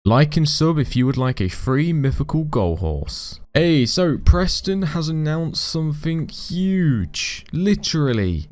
Like and sub if you would like a free mythical goal horse. Hey, so Preston has announced something huge. Literally.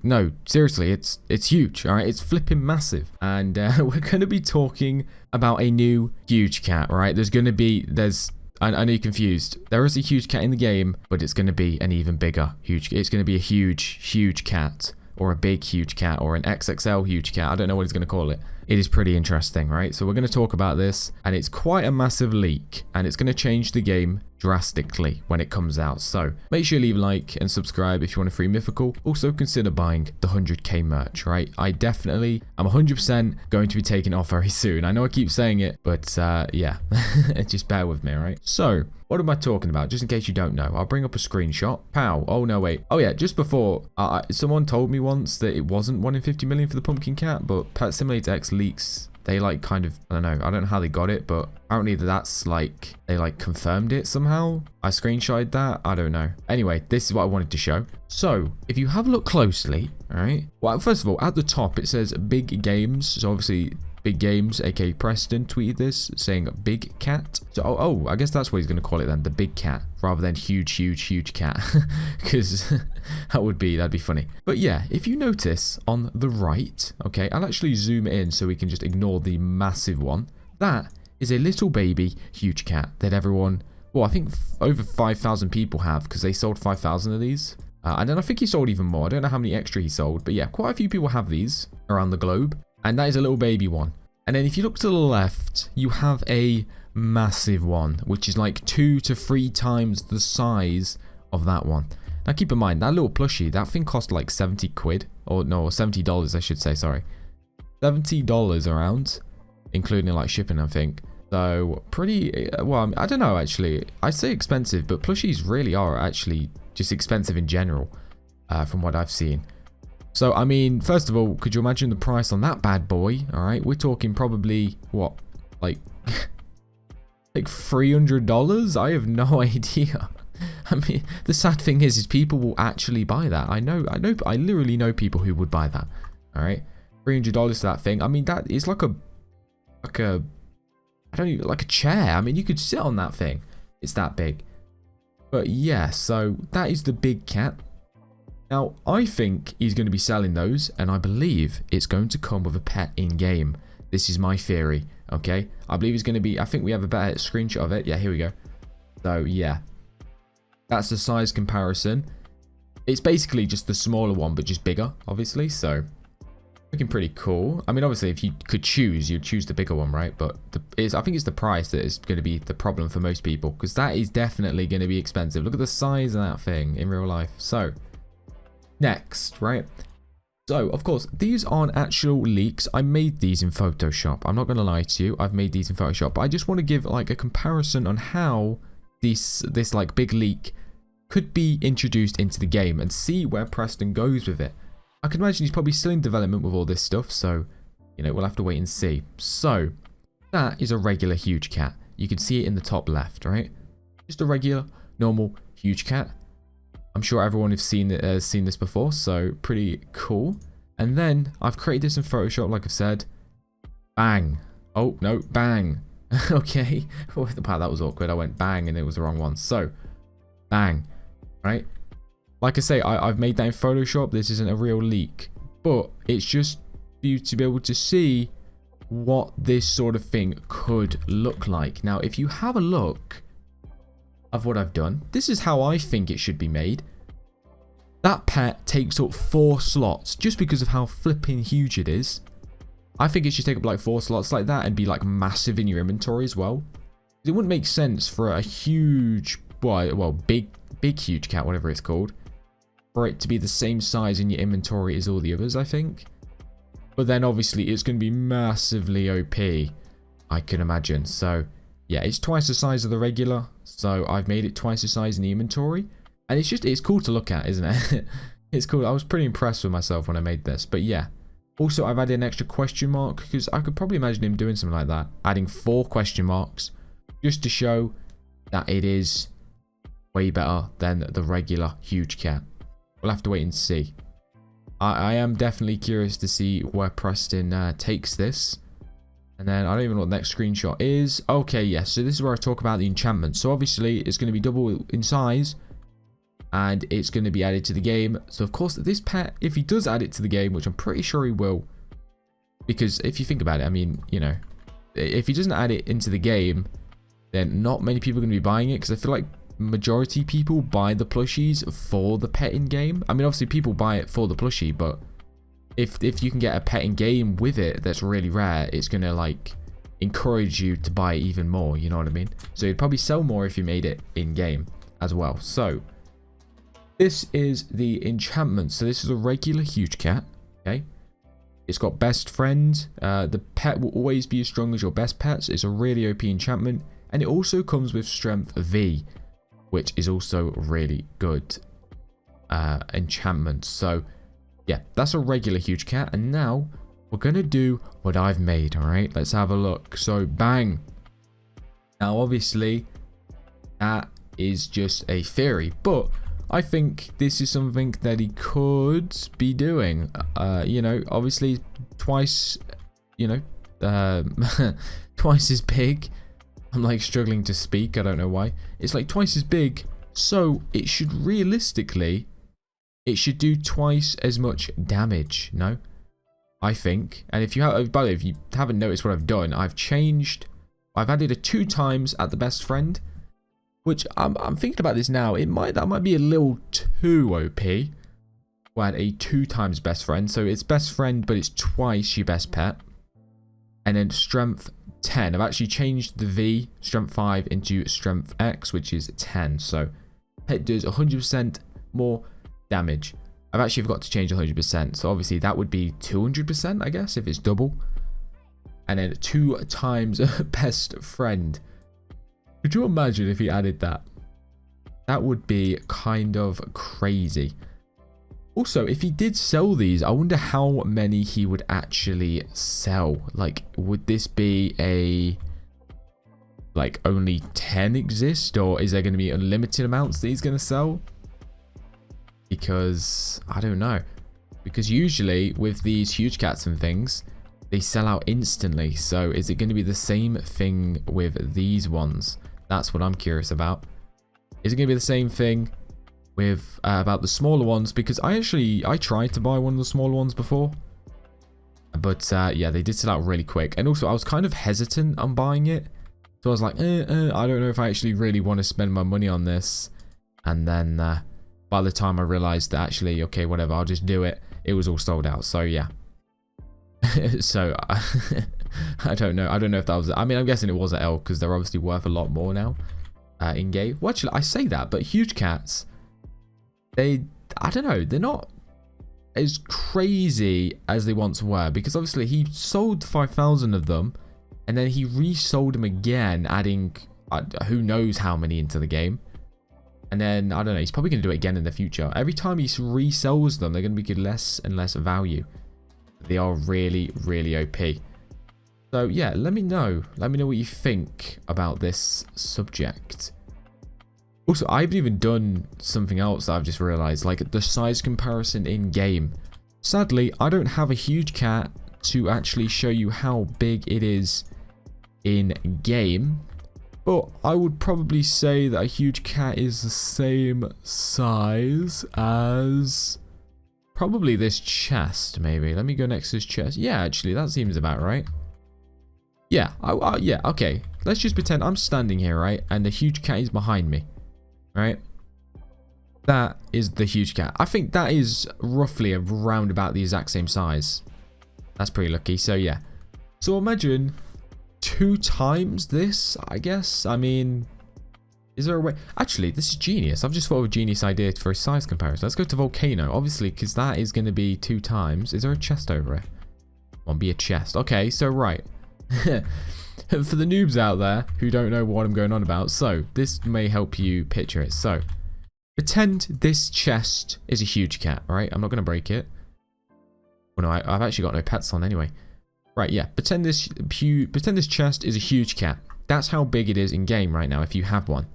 No, seriously, it's huge, alright? It's flipping massive. And we're going to be talking about a new HUGECAT, right? I know you're confused. There is a HUGECAT in the game, but it's going to be an even bigger it's going to be a huge cat, or a big HUGECAT, or an XXL HUGECAT. I don't know what he's going to call it. It is pretty interesting, right? So we're going to talk about this, and it's quite a massive leak, and it's going to change the game drastically when it comes out. So make sure you leave a like and subscribe if you want a free mythical. Also consider buying the 100k merch, right? I'm 100% going to be taking it off very soon. I know I keep saying it, but yeah, just bear with me, right? So what am I talking about? Just in case you don't know, I'll bring up a screenshot. Pow. Oh, no, wait. Oh, yeah, just before, someone told me once that it wasn't 1 in 50 million for the Pumpkin Cat, but Pet Simulator X leaks, they I don't know how they got it, but apparently that's they confirmed it somehow. I screenshotted that. I don't know. Anyway, this is what I wanted to show. So if you have a look closely, all right. Well, first of all, at the top, it says big games. So obviously, Big Games, aka Preston, tweeted this saying big cat. So, I guess that's what he's going to call it then, the big cat, rather than huge cat, because that'd be funny. But yeah, if you notice on the right, okay, I'll actually zoom in so we can just ignore the massive one. That is a little baby HUGECAT that everyone, well, I think over 5,000 people have, because they sold 5,000 of these. And then I think he sold even more. I don't know how many extra he sold, but yeah, quite a few people have these around the globe. And that is a little baby one. And then if you look to the left, you have a massive one, which is like 2 to 3 times the size of that one. Now keep in mind, that little plushie, that thing cost like 70 quid. Or no, $70 I should say, sorry. $70 around, including like shipping, I think. So pretty, well, I don't know actually. I say expensive, but plushies really are actually just expensive in general, from what I've seen. So, I mean, first of all, could you imagine the price on that bad boy? All right, we're talking probably, what, like $300? I have no idea. I mean, the sad thing is people will actually buy that. I literally know people who would buy that. All right, $300 for that thing. I mean, that is like a chair. I mean, you could sit on that thing. It's that big. But yeah, so that is the big cat. Now, I think he's going to be selling those, and I believe it's going to come with a pet in-game. This is my theory, okay? I believe it's going to be, I think we have a better screenshot of it. Yeah, here we go. So, yeah. That's the size comparison. It's basically just the smaller one, but just bigger, obviously. So, looking pretty cool. I mean, obviously, if you could choose, you'd choose the bigger one, right? But I think it's the price that is going to be the problem for most people, because that is definitely going to be expensive. Look at the size of that thing in real life. So, next, right? So, of course, these aren't actual leaks. I made these in Photoshop. I'm not going to lie to you. I've made these in Photoshop. But I just want to give like a comparison on how this like big leak could be introduced into the game and see where Preston goes with it. I can imagine he's probably still in development with all this stuff. So, you know, we'll have to wait and see. So, that is a regular HUGECAT. You can see it in the top left, right? Just a regular, normal HUGECAT. I'm sure everyone has seen this before, so pretty cool. And then I've created this in Photoshop, like I've said. Bang. Oh, no, bang. Okay. Wow, that was awkward. I went bang and it was the wrong one. So, bang. Right? Like I say, I've made that in Photoshop. This isn't a real leak. But it's just for you to be able to see what this sort of thing could look like. Now, if you have a look of what I've done, this is how I think it should be made. That pet takes up 4 slots just because of how flipping huge it is. I think it should take up like 4 slots like that and be like massive in your inventory as well. It wouldn't make sense for a huge, well, big HUGECAT, whatever it's called, for it to be the same size in your inventory as all the others, I think. But then obviously it's going to be massively OP, I can imagine. So yeah, it's twice the size of the regular. So I've made it twice the size in the inventory. And it's cool to look at, isn't it? It's cool. I was pretty impressed with myself when I made this. But yeah. Also, I've added an extra question mark because I could probably imagine him doing something like that. Adding 4 question marks just to show that it is way better than the regular HUGECAT. We'll have to wait and see. I am definitely curious to see where Preston takes this. And then I don't even know what the next screenshot is. Okay, yes. So this is where I talk about the enchantment. So obviously it's going to be double in size. And it's going to be added to the game. So of course this pet, if he does add it to the game, which I'm pretty sure he will. Because if you think about it, I mean, you know, if he doesn't add it into the game, then not many people are going to be buying it. Because I feel like majority people buy the plushies for the pet in game. I mean, obviously people buy it for the plushie, but if you can get a pet in game with it that's really rare, it's gonna like encourage you to buy it even more, you know what I mean? So you'd probably sell more if you made it in game as well. So this is the enchantment. So this is a regular HUGECAT. Okay, it's got best friend. The pet will always be as strong as your best pets. It's a really OP enchantment, and it also comes with strength V, which is also really good enchantment. So yeah, that's a regular HUGECAT. And now we're going to do what I've made, all right? Let's have a look. So, bang. Now, obviously, that is just a theory. But I think this is something that he could be doing. You know, obviously, twice, you know, twice as big. I'm, like, struggling to speak. I don't know why. It's, like, twice as big. So, it should realistically... it should do twice as much damage, no? I think. And if you have, by the way, if you haven't noticed what I've done, I've added a 2 times at the best friend, which I'm thinking about this now. That might be a little too OP. We'll add a 2 times best friend, so it's best friend, but it's twice your best pet. And then strength 10. I've actually changed the V, strength 5, into strength X, which is 10. So it does 100% more damage. I've actually forgot to change 100%, so obviously that would be 200%, I guess, if it's double. And then 2 times best friend. Could you imagine if he added that? That would be kind of crazy. Also, if he did sell these, I wonder how many he would actually sell. Like, would this be a... like, only 10 exist? Or is there going to be unlimited amounts that he's going to sell? Because I don't know, because usually with these HUGECATs and things, they sell out instantly. So is it going to be the same thing with these ones? That's what I'm curious about. Is it going to be the same thing with about the smaller ones? Because I tried to buy one of the smaller ones before, but yeah, they did sell out really quick. And also I was kind of hesitant on buying it, so I was like, I don't know if I actually really want to spend my money on this. And then by the time I realized that actually, okay, whatever, I'll just do it, it was all sold out. So yeah. So I don't know if that was, I mean, I'm guessing it was an L, because they're obviously worth a lot more now in game. Well, actually, I say that, but HUGECATs, I don't know, they're not as crazy as they once were, because obviously he sold 5,000 of them, and then he resold them again, adding who knows how many into the game. And then, I don't know, he's probably going to do it again in the future. Every time he resells them, they're going to be less and less value. They are really, really OP. So, yeah, let me know. Let me know what you think about this subject. Also, I haven't even done something else that I've just realized, like the size comparison in game. Sadly, I don't have a HUGECAT to actually show you how big it is in game. But I would probably say that a HUGECAT is the same size as probably this chest, maybe. Let me go next to this chest. Yeah, actually, that seems about right. Yeah, yeah, okay. Let's just pretend I'm standing here, right? And the HUGECAT is behind me, right? That is the HUGECAT. I think that is roughly around about the exact same size. That's pretty lucky. So, yeah. So, imagine 2 times this, I guess. I mean, is there a way? Actually, this is genius. I've just thought of a genius idea for a size comparison. Let's go to Volcano, obviously, because that is going to be 2 times. Is there a chest over it? Won't be a chest. Okay, so right. For the noobs out there who don't know what I'm going on about, so this may help you picture it. So, pretend this chest is a HUGECAT, right? I'm not going to break it. Well, no, I've actually got no pets on anyway. Right, yeah. Pretend this chest is a HUGECAT. That's how big it is in game right now if you have one.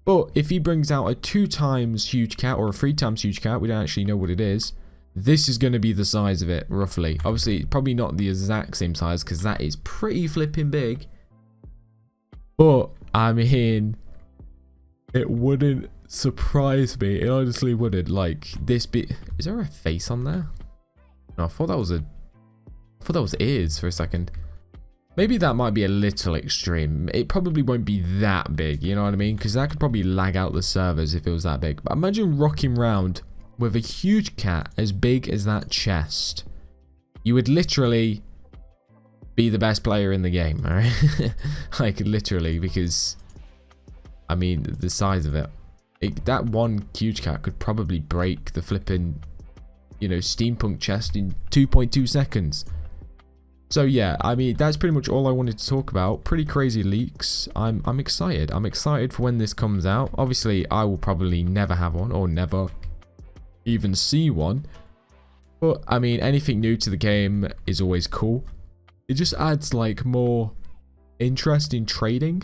But if he brings out a 2 times HUGECAT or a 3 times HUGECAT, we don't actually know what it is. this is going to be the size of it, roughly. Obviously, probably not the exact same size, because that is pretty flipping big. But, I mean, it wouldn't surprise me. It honestly wouldn't. Like, this bit... Is there a face on there? No, I thought that was ears for a second. Maybe that might be a little extreme. It probably won't be that big, you know what I mean? Because that could probably lag out the servers if it was that big. But imagine rocking around with a huge cat as big as that chest. You would literally be the best player in the game, alright? Like, literally, because, I mean, the size of it. That one huge cat could probably break the flipping, you know, steampunk chest in 2.2 seconds. So yeah, I mean, that's pretty much all I wanted to talk about. Pretty crazy leaks. I'm excited. I'm excited for when this comes out. Obviously, I will probably never have one or never even see one. But I mean, anything new to the game is always cool. It just adds like more interest in trading.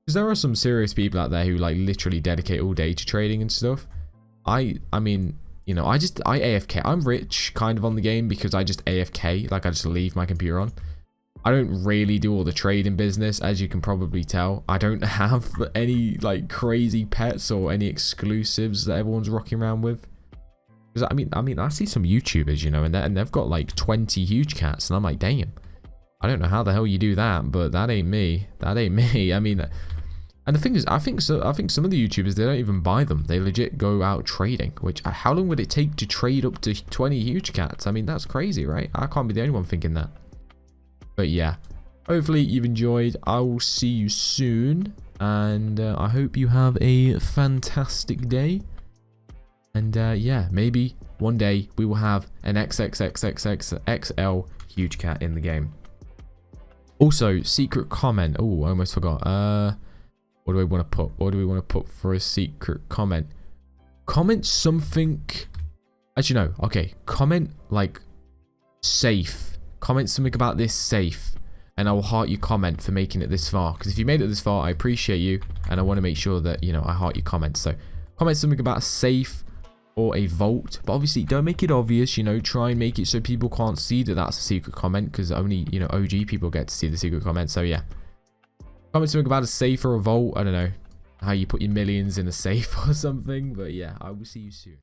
Because there are some serious people out there who like literally dedicate all day to trading and stuff. I mean, you know, I AFK. I'm rich kind of on the game because I just AFK. Like, I just leave my computer on. I don't really do all the trading business, as you can probably tell. I don't have any, like, crazy pets or any exclusives that everyone's rocking around with. Because, I mean, I see some YouTubers, you know, and they've got, like, 20 huge cats. And I'm like, damn. I don't know how the hell you do that, but that ain't me. That ain't me. I mean... And the thing is, I think some of the YouTubers, they don't even buy them. They legit go out trading. Which, how long would it take to trade up to 20 huge cats? I mean, that's crazy, right? I can't be the only one thinking that. But yeah, hopefully you've enjoyed. I will see you soon. And I hope you have a fantastic day. And yeah, maybe one day we will have an XXXXXXL huge cat in the game. Also, secret comment. Oh, I almost forgot. What do we want to put? What do we want to put for a secret comment? Comment something. Actually, no. Okay. Comment like safe. Comment something about this safe. And I will heart your comment for making it this far. Because if you made it this far, I appreciate you. And I want to make sure that, you know, I heart your comments. So comment something about safe or a vault. But obviously, don't make it obvious. You know, try and make it so people can't see that that's a secret comment. Because only, you know, OG people get to see the secret comment. So yeah. Comment something about a safe or a vault. I don't know how you put your millions in a safe or something. But yeah, I will see you soon.